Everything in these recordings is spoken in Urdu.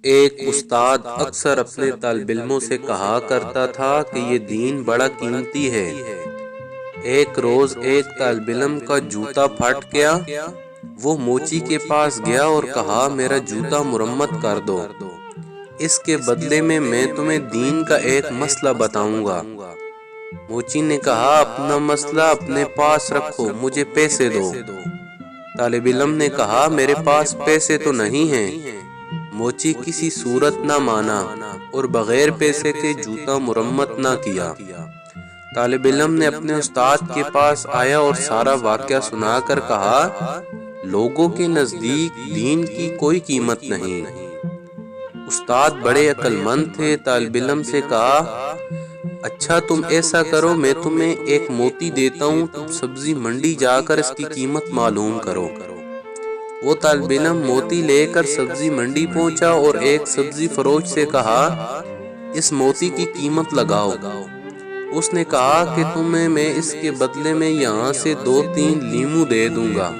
ایک استاد اکثر اپنے طالب علموں سے کہا کرتا تھا کہ یہ دین بڑا قیمتی ہے۔ ایک روز ایک طالب علم کا جوتا پھٹ گیا۔ وہ موچی کے پاس گیا اور کہا میرا جوتا مرمت کر دو، اس کے بدلے میں تمہیں دین کا ایک مسئلہ بتاؤں گا۔ موچی نے کہا اپنا مسئلہ اپنے پاس رکھو، مجھے پیسے دو۔ طالب علم نے کہا میرے پاس پیسے تو نہیں ہیں۔ موچی کسی صورت نہ مانا اور بغیر پیسے کے جوتا مرمت نہ کیا۔ طالب علم نے اپنے استاد کے پاس آیا اور سارا واقعہ سنا کر کہا لوگوں کے نزدیک دین کی کوئی قیمت نہیں۔ استاد بڑے عقل مند تھے۔ طالب علم سے کہا اچھا تم ایسا کرو، میں تمہیں ایک موتی دیتا ہوں، تم سبزی منڈی جا کر اس کی قیمت معلوم کرو۔ وہ طالب علم موتی لے کر سبزی منڈی پہنچا اور ایک سبزی فروش سے کہا اس موتی کی قیمت لگاؤ۔ اس نے کہا کہ تمہیں میں اس کے بدلے میں یہاں سے 2-3 لیموں دے دوں گا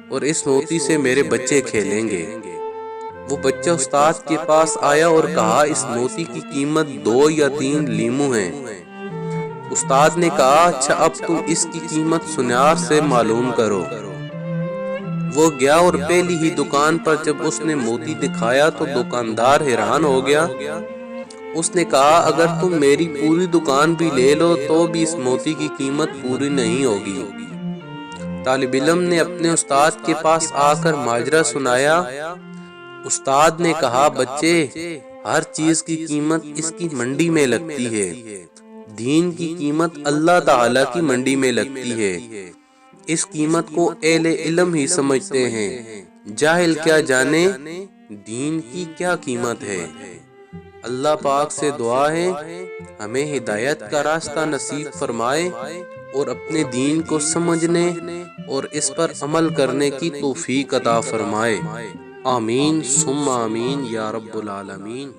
اور اس موتی سے میرے بچے کھیلیں گے۔ وہ بچہ استاد کے پاس آیا اور کہا اس موتی کی قیمت 2 یا 3 لیموں ہیں۔ استاد نے کہا اچھا اب تم اس کی قیمت سنیار سے معلوم کرو۔ وہ گیا اور پہلی ہی دکان پر جب اس نے موتی دکھایا تو دکاندار حیران ہو گیا۔ اس نے کہا اگر تم میری پوری دکان بھی لے لو تو بھی اس موتی کی قیمت پوری نہیں ہوگی۔ طالب علم نے اپنے استاد کے پاس آ کر ماجرا سنایا۔ استاد نے کہا بچے، ہر چیز کی قیمت اس کی منڈی میں لگتی ہے، دین کی قیمت اللہ تعالی کی منڈی میں لگتی ہے۔ اس قیمت کو اہل علم ہی سمجھتے ہیں، جاہل کیا جانے دین کی کیا قیمت ہے۔ اللہ پاک سے دعا ہے ہمیں ہدایت کا راستہ نصیب فرمائے اور اپنے دین کو سمجھنے اور اس پر عمل کرنے کی توفیق عطا فرمائے۔ آمین ثم آمین یا رب العالمین۔